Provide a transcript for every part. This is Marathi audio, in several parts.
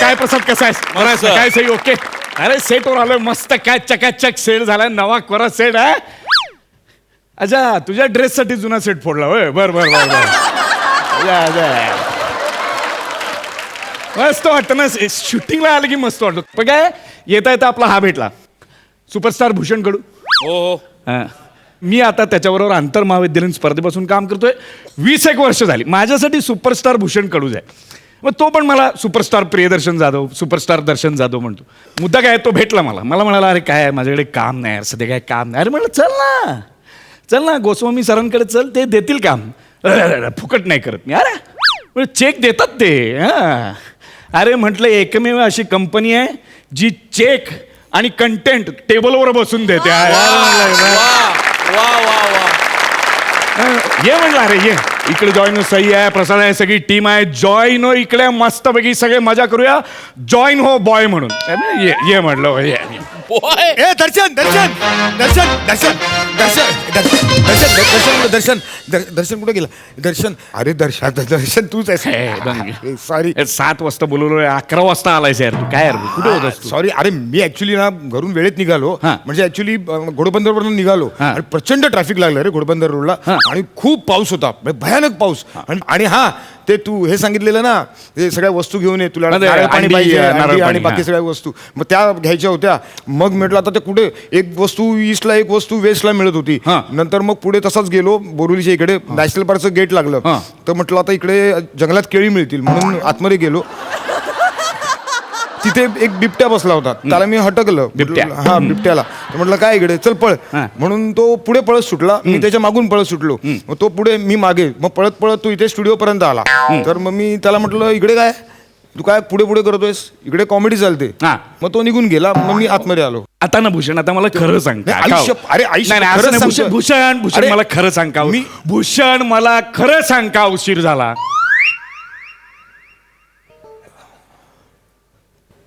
काय प्रसाद कसा आहेस? काय सही ओके? अरे सेटवर आलोय मस्त, काय चकाचक सेट झालाय, नवा कोरा सेट आहे. अच्छा, तुझ्या ड्रेससाठी जुना सेट फोडला होय? बर बर बर बर. मस्त वाटतं ना, शूटिंगला आलं की मस्त वाटतं. पण काय येता येता आपला हा भेटला, सुपरस्टार भूषण कडू. हो. मी आता त्याच्याबरोबर आंतरमहाविद्यालयीन स्पर्धेपासून काम करतोय. 20 वर्ष झाली. माझ्यासाठी सुपरस्टार भूषण कडूच आहे. मग तो पण मला सुपरस्टार प्रियदर्शन जाधव, सुपरस्टार दर्शन जाधव म्हणतो. मुद्दा काय, तो भेटला मला म्हणाला, अरे काय माझ्याकडे काम नाही, सध्या काय काम नाही. अरे म्हटलं चल ना गोस्वामी सरांकडे चल, ते देतील काम. फुकट नाही करत मी. अरे चेक देतात ते. अरे म्हटलं एकमेव अशी कंपनी आहे जी चेक आणि कंटेंट टेबलवर बसून देते. ये म्हणलं, अरे ये इकडे जॉईन हो, सही आहे, प्रसाद आहे, सगळी टीम आहे, जॉईन हो इकडे, मस्तपैकी सगळे मजा करूया, जॉईन हो बॉय म्हणून. ये म्हटलं, ये ए दर्शन दर्शन दर्शन दर्शन दर्शन दर्शन दर्शन दर्शन कुठे गेला? दर्शन, अरे दर्शन तूच आहे. सॉरी, 7 वाजता बोलवलो, 11 वाजता आलायस यार तू. काय यार कुठे होतास तू? सॉरी. अरे मी ऍक्च्युली ना घरून वेळेत निघालो. म्हणजे ऍक्च्युली घोडबंदरवरून निघालो आणि प्रचंड ट्रॅफिक लागलं रे घोडबंदर रोडला. आणि खूप पाऊस होता, भयानक पाऊस. आणि हा ते तू हे सांगितलेलं ना, ते सगळ्या वस्तू घेऊन ये, तुला नारळ पाणी पाहिजे आणि बाकी सगळ्या वस्तू, मग त्या घ्यायच्या होत्या. मग म्हटलं आता ते कुठे, एक वस्तू ईस्टला एक वस्तू वेस्टला मिळत होती. नंतर मग पुढे तसाच गेलो, बोरिवलीच्या इकडे नॅशनल पार्कचं गेट लागलं. तर म्हटलं आता इकडे जंगलात केळी मिळतील म्हणून आतमध्ये गेलो. तिथे एक बिबट्या बसला होता, त्याला मी हटकलं. हा बिबट्याला म्हटलं काय इकडे, चल पळ म्हणून तो पुढे पळत सुटला. मी त्याच्या मागून पळत सुटलो. मग तो पुढे, मी मागे. मग पळत पळत तो इथे स्टुडिओ पर्यंत आला. तर मग मी त्याला म्हटलं इकडे काय, तू काय पुढे पुढे करतोयस, इकडे कॉमेडी चालते. मग तो निघून गेला. मग मी आतमध्ये आलो. आता ना भूषण, आता मला खरं सांग. अरे भूषण भूषण मला खरं सांग का? भूषण मला खरं सांग का उशीर झाला?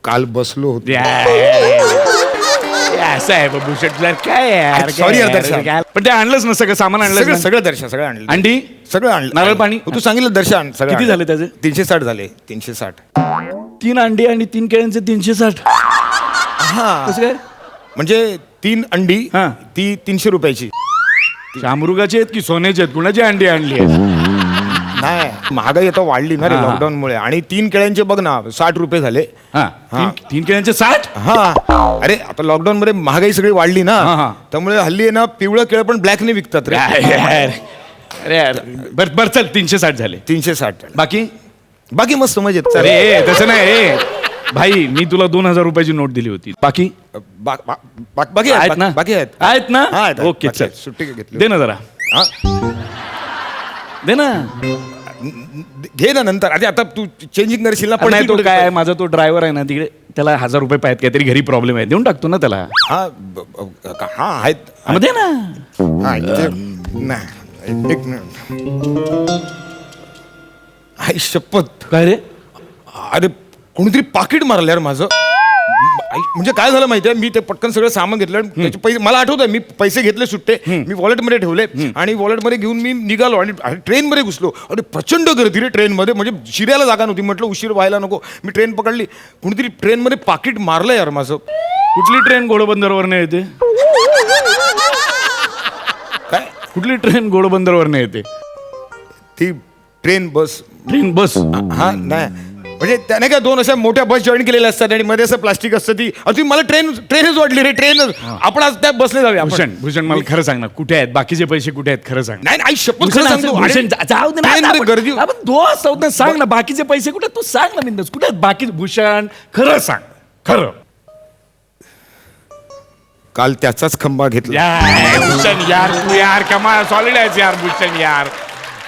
काल बसलो होतो. असं आहे भूषण, काय यार. सॉरी दर्शन, पण ते आणलंच ना सगळं सामान, आणलं सगळं दर्शन, सगळं आणलं. अंडी सगळं आणलं. नारळ पाणी तू सांगितलं दर्शन. किती झाले त्याचे? 360 झाले. 360. 3 अंडी आणि 3 केळ्यांचे 360. हा कसं काय? म्हणजे 3 अंडी ती 300 रुपयाची. शामरुगाची आहेत की सोन्याची आहेत? कुणाची अंडी आणली आहे? नाही, महागाई आता वाढली ना रे लॉकडाऊन मुळे. आणि 3 केळ्यांचे बघ ना 60 रुपये झाले. 3 केळ्यांचे 60? हा. अरे आता लॉकडाऊन मध्ये महागाई सगळी वाढली ना, त्यामुळे हल्ली आहे ना पिवळं केळ पण ब्लॅकने विकतात रे. अरे यार, बर चल 360 झाले. 360. बाकी मस्त मजेत. अरे तसं नाही रे भाई, मी तुला 2000 रुपयाची नोट दिली होती. बाकी बाकी आहेत ना? बाकी आहेत ना? ओके चल, सुट्टी घेतली. दे ना जरा. दे ना, घे ना नंतर. आधी आता तू चेंजिंग करशील ना. पण नाही, तो काय आहे, माझा तो ड्रायव्हर आहे ना तिकडे, त्याला 1000 रुपये पाहिजे, काहीतरी घरी प्रॉब्लेम आहे, देऊन टाकतो ना त्याला. हा आहेत. दे ना. एक मिनिट. शपथ. काय रे? अरे कोणीतरी पाकिट मारलं यार माझं. म्हणजे काय झालं माहितीये, मी ते पटकन सगळं सामान घेतलं. त्याचे पैसे मला आठवतंय, मी पैसे घेतले सुट्टे, मी वॉलेटमध्ये ठेवले आणि वॉलेटमध्ये घेऊन मी निघालो आणि ट्रेनमध्ये घुसलो. अरे प्रचंड गर्दी रे ट्रेनमध्ये, म्हणजे शिरायला जागा नव्हती. म्हटलं उशीर व्हायला नको. मी ट्रेन पकडली. कोणीतरी ट्रेनमध्ये पाकिट मारलं यार माझं. कुठली ट्रेन घोडबंदरवरनं येते? काय? कुठली ट्रेन घोडबंदरवरनं येते? ती ट्रेन बस. हा नाही, म्हणजे त्याने काय 2 अशा मोठ्या बस जॉईन केलेल्या असतात आणि मध्ये असं प्लास्टिक असतं. ती मला ट्रेनच वाटली रे. ट्रेनच. आपण आज त्या बसले जाऊया. भूषण मला खरं सांग ना, कुठे आहेत बाकीचे पैसे? कुठे आहेत खरं सांग. नाही शपथ खरं सांगतो. जाऊ दे ना, गर्दी. आपण दोस्त आहोत ना, सांग ना बाकीचे पैसे कुठे? तू सांग ना बिंदास, कुठे आहेत बाकी? भूषण खरं सांग, खरं. काल त्याचाच खंबा घेतला. भूषण यार, तू यार कमाल सॉलिड आहेस यार भूषण यार.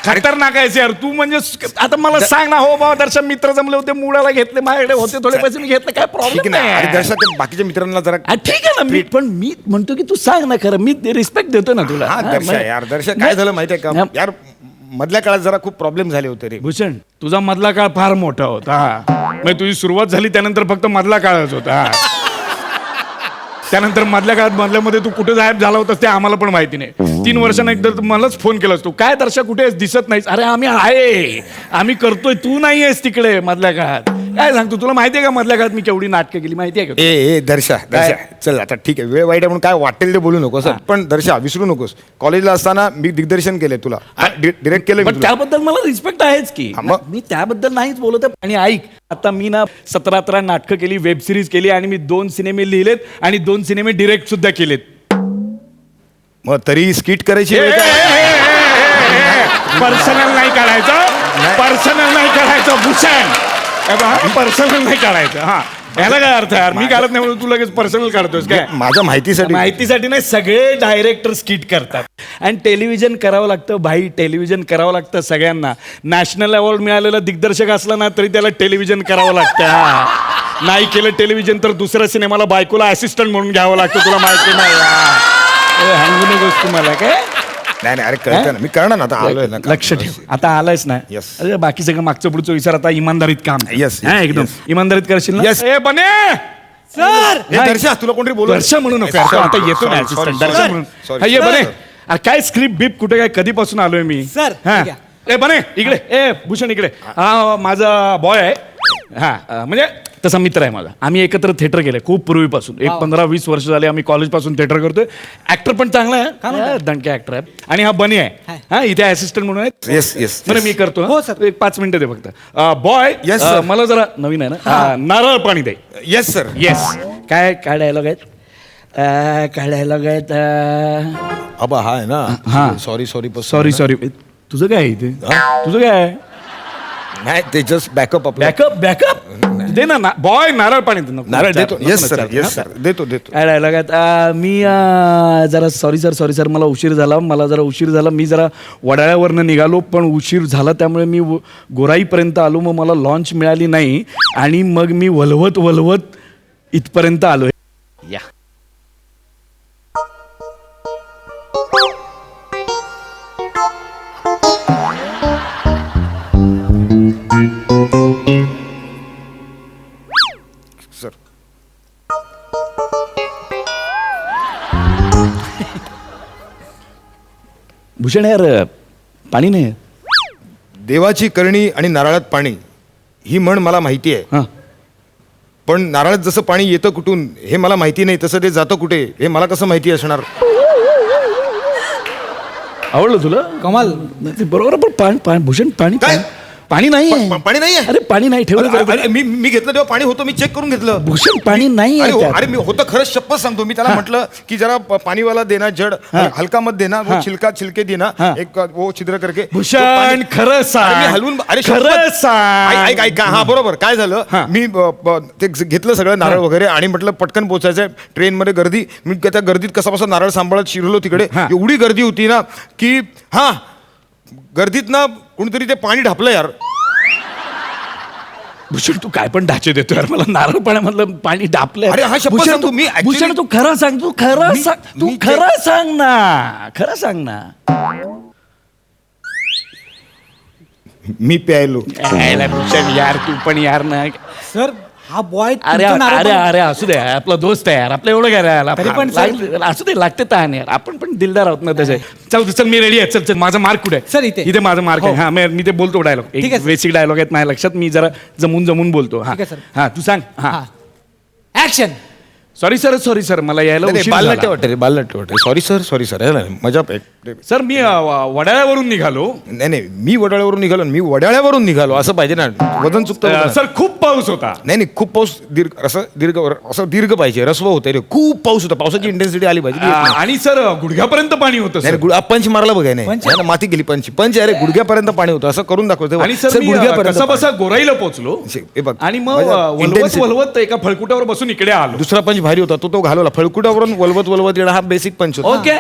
खतरनाक आहेस यार तू. म्हणजे आता मला सांग ना. हो बाबा दर्शन, मित्र जमले होते, मुळाला घेतले, माझ्याकडे होते थोडे पैसे, मी घेतले, काय प्रॉब्लेम नाही. दर्शन बाकीच्या मित्रांना जरा ठीक आहे ना. पण मी म्हणतो की तू सांग ना खरं, मी रिस्पेक्ट देतो ना तुला. यार दर्शन, काय झालं माहितीये का यार, मधल्या काळात जरा खूप प्रॉब्लेम झाले होते रे. भूषण तुझा मधला काळ फार मोठा होता. म्हणजे तुझी सुरुवात झाली त्यानंतर फक्त मधला काळच होता. त्यानंतर मधल्या काळात मधल्यामध्ये तू कुठे गायब झाला होतास ते आम्हाला पण माहिती नाही. 3 वर्षांना एकदा मलाच फोन केलास तू, काय दर्शक कुठे दिसत नाहीस? अरे आम्ही आहे, आम्ही करतोय, तू नाही आहेस तिकडे मधल्या काळात. काय सांगतो तुला माहिती आहे का मधल्या काळात मी केवढी नाटकं केली माहिती आहे का ए दर्शा चल आता ठीक आहे वेळ वाईट आहे म्हणून काय वाटेल ते बोलू नकोस पण दर्शा विसरू नकोस कॉलेजला असताना मी दिग्दर्शन केलंय तुला डिरेक्ट केलं मी पण तुला. त्याबद्दल मला रिस्पेक्ट आहेच की हा, मग? मी त्याबद्दल नाहीच बोलत आहे. आणि ऐक आता मी ना 17 नाटकं केली वेब सिरीज केली आणि मी 2 सिनेमे लिहिलेत आणि 2 सिनेमे डिरेक्ट सुद्धा केलेत. मग तरी स्किट करायची वेळ काय? पर्सनल नाही काढायचं पर्सनल नाही काढायचं भूषण पर्सनल नाही काढायचं हा याला काय अर्थ आहे यार? मी काढत नाही म्हणून तू लगेच पर्सनल काढतोस काय माझ्या माहितीसाठी नाही सगळे डायरेक्टर स्किट करतात आणि टेलिव्हिजन करावं लागतं भाई टेलिव्हिजन करावं लागतं सगळ्यांना. नॅशनल अवॉर्ड मिळालेला दिग्दर्शक असला ना तरी त्याला टेलिव्हिजन करावं लागतं हा. नाही केलं टेलिव्हिजन तर दुसऱ्या सिनेमाला बायकोला असिस्टंट म्हणून घ्यावं लागतं तुला माहिती नाही हंगू नकोस तुम्हाला काय नाही अरे कळतं ना मी करणार ना आता आलोय ना लक्ष ठेव आता आलायस ना Yes. अरे बाकी सगळं मागचं पुढचं विचार आता इमानदारीत काम कर. Yes, हा, एकदम yes. इमानदारीत करशील ना Yes. ए बने सर ए, दर्शा तुला कोणतरी बोलू दर्शा म्हणू नको यार. Sorry, आता येतो ना sorry, assistant. sorry, दर्शा sorry. म्हणून Sorry. हा, ये बने Sir. अरे काय स्क्रिप्ट बिप कुठे काय कधीपासून आलोय मी Sir, हा. ठीक ए बने इकडे ए भूषण इकडे हा माझा बॉय आहे हा म्हणजे तसा मित्र आहे माझा. आम्ही एकत्र थिएटर केलंय खूप पूर्वीपासून 15-20 वर्ष झाले आम्ही कॉलेजपासून थिएटर करतोय. ऍक्टर पण चांगला आहे दणके ऍक्टर आहे आणि हा बनी आहे हा इथे असिस्टंट म्हणून आहे. येस येस बरं मी करतो हो, sir. एक 5 मिनिटं दे फक्त बॉय Yes, sir. मला जरा नवीन आहे ना नारळ पाणी दे. येस सर येस काय काय डायलॉग आहेत काय डायलॉग आहेत अबा हा आहे हा. ना सॉरी सॉरी सॉरी तुझं काय आहे इथे तुझं काय आहे नाही ते जस्ट बॅकअप आपलं बॅकअप बॅकअप दे ना बॉय नारळ पाणी दे. नारळ देतो येस सर देतो काय डायलॉग आहेत मी जरा सॉरी सर मला उशीर झाला मी जरा वडाळ्यावरनं निघालो पण उशीर झाला त्यामुळे मी गोराईपर्यंत आलो मग मला लॉन्च मिळाली नाही आणि मग मी वलवत इथपर्यंत आलो या सर भूषण यार पाणी नाही देवाची करणी आणि नारळात पाणी ही म्हण मला माहिती आहे हां पण नारळात जसं पाणी येतं कुठून हे मला माहिती नाही तसं ते जातं कुठे हे मला कसं माहिती असणार आवडलं तुला कमाल नाही, ते बरोबर पण भूषण पाणी काय? पाणी नाही पाणी नाहीये अरे पाणी नाही ठेवलं जरा. अरे, मी घेतलं तेव्हा पाणी होतं मी चेक करून घेतलं भूषण पाणी नाही अरे आहे हो, त्यात. अरे मी होतं खरंच शपथ सांगतो मी त्याला म्हटलं की जरा पाणीवाला देना जड हलका मत देना वो छिलका छिलके देना हाँ. एक वो छिद्र करके भूषण तो पाणी- खरं अरे सांग मी हलवून अरे खरं शपथ. सांग ऐक ऐक हा बरोबर काय झालं हा. मी ते घेतलं सगळं नारळ वगैरे आणि म्हटलं पटकन पोचायचंय ट्रेनमध्ये गर्दी मी त्या गर्दीत कसा बसा नारळ सांभाळत शिरलो तिकडे हा. एवढी गर्दी होती ना की हा गर्दीत ना कोणीतरी ते पाणी ढापलं यार भूषण तू काय पण ढाचे देतो यार मला नारळ पाण्यामधलं पाणी डापलंय अरे, हा शपथ भूषण सांगतो, तू- मी actually- भूषण तू खरं सांग तू खरं मी- सांग तू मी जे- खरं सांग ना खरं सांग ना मी प्यायलो यायला भूषण यार तू पण यार ना सर हा बॉय अरे अरे अरे असू दे आपला दोस्त आहे यार आपलं एवढं काय राहिला तरी पण असू दे लागते ताण यार आपण पण दिलदार आहोत ना तसे चल मी रेडी आहे चल माझा मार्क कुठे आहे? सर, इथे. इथे माझा मार्क आहे हो. हा मी ते बोलतो डायलॉग ठीक आहे, एक सर. बेसिक डायलॉग आहेत माझ्या लक्षात मी जरा जमून बोलतो हा ठीक आहे, सर. हा तू सांग हा ऍक्शन सॉरी सर मला यायला उशीर बालनाट्य झाला. वाटते रे बालनाट्य वाटते सॉरी सर मजा सर मी वडाळ्यावरून निघालो नाही मी वडाळ्यावरून निघालो मी वडाळ्यावरून निघालो असं पाहिजे ना वजन चुकतं सर खूप पाऊस होता नाही खूप पाऊस असं दीर्घ पाहिजे रस्व होते रे खूप पाऊस होता पावसाची इंटेन्सिटी आली पाहिजे आणि सर गुडघ्यापर्यंत पाणी होतं नाही, सर. पंच मारला बघाय नाही पंच? नाही ना, माती गेली पंच अरे गुडघ्यापर्यंत पाणी होतं असं करून दाखवतो आणि सर मी कसा बसा गोराईला पोहोचलो हे बघ, आणि मग माझ्या intensity- वलवत एका फळकुटावर बसून इकडे आलो दुसरा पंच भारी होता तो घालवला फळकुटावरून वलवत येणं हा बेसिक पंच होता ओके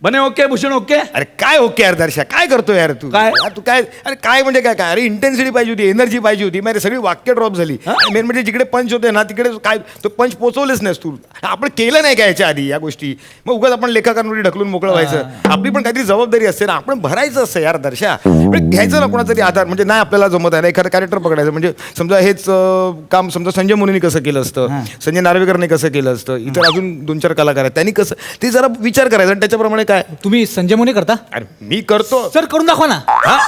बने ओके भूषण ओके अरे काय ओके यार दर्शा काय करतो यार तू काय? यार, तू काय अरे काय म्हणजे काय अरे इंटेन्सिटी पाहिजे होती एनर्जी पाहिजे होती माझी सगळी वाक्य ड्रॉप झाली मेन म्हणजे जिकडे पंच होते ना तिकडे काय तो पंच पोचवलेच नाहीस तू आपण केलं नाही का याच्या आधी या गोष्टी मग उगाच आपण लेखाकांवर ढकलून मोकळं व्हायचं आपली पण काहीतरी जबाबदारी असते ना आपण भरायचं असतं यार दर्शा म्हणजे घ्यायचं ना कोणाचा तरी आधार म्हणजे नाही आपल्याला जमत आहे ना एखादं कॅरेक्टर पकडायचं म्हणजे समजा हेच काम समजा संजय मुनीने कसं केलं असतं संजय नार्वेकरने कसं केलं असतं इतर अजून 2-4 कलाकार आहेत त्यांनी कसं ते जरा विचार करायचा आणि त्याच्याप्रमाणे काय तुम्ही संजय मोने करता अरे मी करतो सर करून दाखवा ना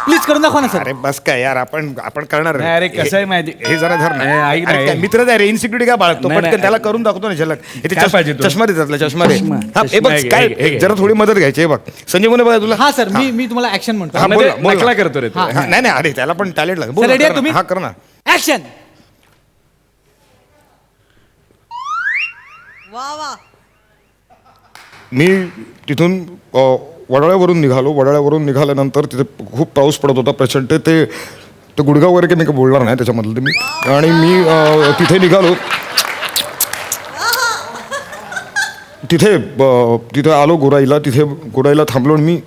प्लीज करून दाखवा ना सर. अरे बस काय यार आपण करणार नाही, अरे, कसं आहे माहिती- हे जरा धर नाही, ऐक ना, ना ऐक. मित्र आहे रे इन्सिक्युरिटी काय बाळगतो नाही, पटकन नाही, त्याला ऐक. करून दाखवतो ना झलक इथे काय पाहिजे तुला? चष्मा दे त्यातला चष्मा दे चष्मा, हा, हे बघ चष्मा, काय हे घे. जरा थोडी मदत घ्यायची हे बघ संजय मोने बघा तुला हा सर मी तुम्हाला ऍक्शन म्हणतो. हा, बोल ना, बोल ना. नकला करतो रे तू. हा. हा, नाही अरे त्याला पण टॅलेंट लागेल बोल Sir, ना, ready आहे कर ना. तुम्ही? हा कर ना ऍक्शन. वा वा मी तिथून वडाळ्यावरून निघाल्यानंतर तिथे खूप पाऊस पडत होता प्रचंड ते गुडगाव वगैरे काही मी काही बोलणार नाही त्याच्यामधलं ते मी आणि मी तिथे निघालो तिथे आलो गोराईला थांबलो आणि मी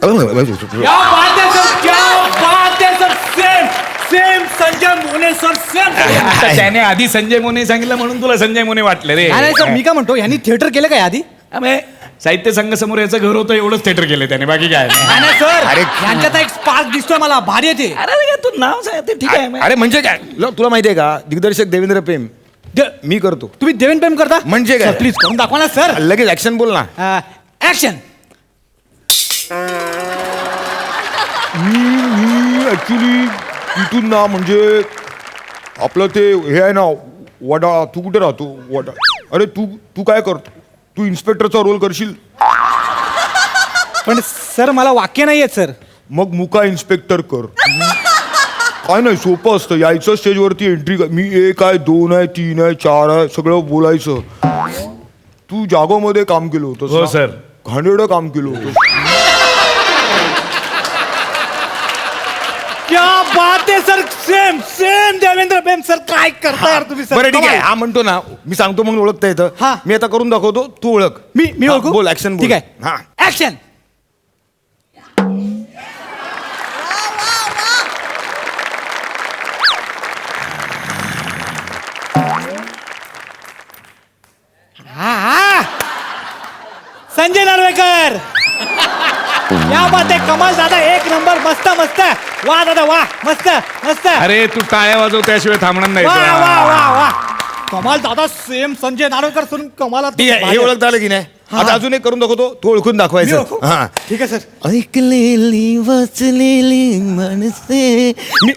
क्या बात है सर, क्या बात है सर, सेम संजय मोने सर सेम. आता त्याने आधी संजय मोने सांगितलं म्हणून तुला संजय मोने वाटलं रे. नाही सर मी काय म्हणतो यांनी थिएटर केलं काय आधी? अबे, साहित्य संघासमोर याचं घर होतं एवढंच थिएटर केलं त्याने बाकी काय नाही. नाही सर अरे. यांच्यात एक स्पार्क दिसतोय मला भारी येते. अरे तू नाव सांग ते ठीक आहे. अरे म्हणजे काय तुला माहिती आहे का दिग्दर्शक देवेंद्र प्रेम मी करतो तुम्ही देवेन प्रेम करता म्हणजे काय? प्लीज करून दाखवा ना सर. लगेच ऍक्शन बोल ना ऍक्शन. मी ऍक्च्युली तिथून ना म्हणजे आपलं ते हे आहे ना वडा तू कुठे राहतो वडा अरे तू काय करतो तू इन्स्पेक्टरचा रोल करशील पण सर मला वाक्य नाही येत सर. मग मुका इन्स्पेक्टर कर काय नाही सोपं असतं यायचं स्टेजवरती एंट्री मी 1 आहे 2 आहे 3 आहे 4 आहे सगळं बोलायचं तू जागोमध्ये काम केलं होतं हो, sir. घाणेरडं काम केलं होतं क्या बात आहे सर सेम देवेंद्र प्रेम सर काय करता यार तुम्ही सर. बरं ठीक आहे कमाल. हा म्हणतो ना मी सांगतो मग ओळखता येतं हा. मी आता करून दाखवतो तू ओळख मी हा, ओळखू? बोल ऍक्शन ठीक आहे हा ऍक्शन. संजय नार्वेकर या बात आहे कमाल दादा एक नंबर मस्त मस्त वा दादा वा मस्त मस्त अरे तू टाळ्या वाजव त्याशिवाय थांबणार नाही वा तुला. वा वा वा कमाल दादा सेम संजय नार्वेकर सुन कमाल. ठीक आहे हे ओळखता आलं की नाही आता अजून एक करून दाखवतो तू ओळखून दाखवायचं हा ठीक आहे सर. ऐकलेली वाचलेली माणसे मी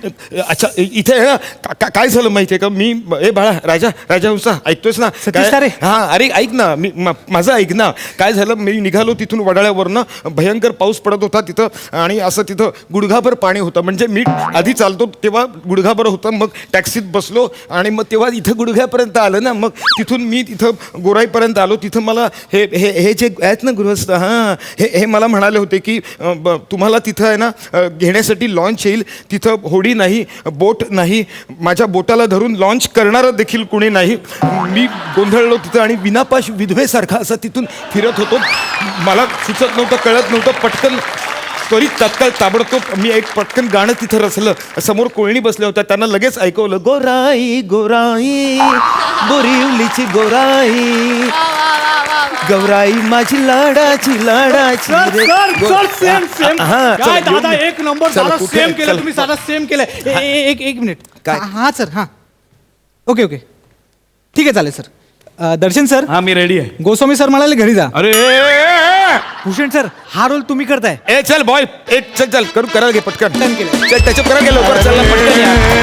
अच्छा इथे आहे ना काय झालं माहितीये का मी ए बाळा राजा हुसा ऐकतोयस ना सतीश तारे. हा अरे ऐक ना मी माझं ऐक ना काय झालं मी निघालो तिथून वडाळ्यावरनं भयंकर पाऊस पडत होता तिथं आणि असं तिथं गुडघाभर पाणी होतं म्हणजे मी आधी चालतो तेव्हा गुडघाभर होतं मग टॅक्सीत बसलो आणि मग तेव्हा इथं गुडघ्यापर्यंत आलं ना मग तिथून मी तिथं गोराईपर्यंत आलो तिथं मला हे जे आहेत ना गृहस्थ हां हे मला म्हणाले होते की तुम्हाला तिथं आहे ना घेण्यासाठी लॉन्च येईल तिथं होडी नाही बोट नाही माझ्या बोटाला धरून लॉन्च करणारं देखील कोणी नाही मी गोंधळलो तिथं आणि विनापाश विधवेसारखा असं तिथून फिरत होतो मला सुचत नव्हतं कळत नव्हतं पटकन त्वरित तात्काळ ताबडतोब मी एक पटकन गाणं तिथं रचलं समोर कोळणी बसल्या होत्या त्यांना लगेच ऐकवलं गोराई गोराई बोरिवलीची गोराई गौराई माझी लाडाची सर रे. सर सेम हा, चला, काय येऊन दादा घे. एक नंबर चला, दादा कुठे सेम आहे? केलं चला. तुम्ही दादा सेम केलं एक मिनिट काय? हा सर हा ओके ठीक आहे चालेल सर. दर्शन सर हा मी रेडी आहे. गोस्वामी सर म्हणाले घरी जा. अरे भूषण सर हा रोल तुम्ही करताय. ए चल बॉय चल करायला घे पटकन Done केलं. चल त्याच्यात करायला गेलो चल ना, पटकन या.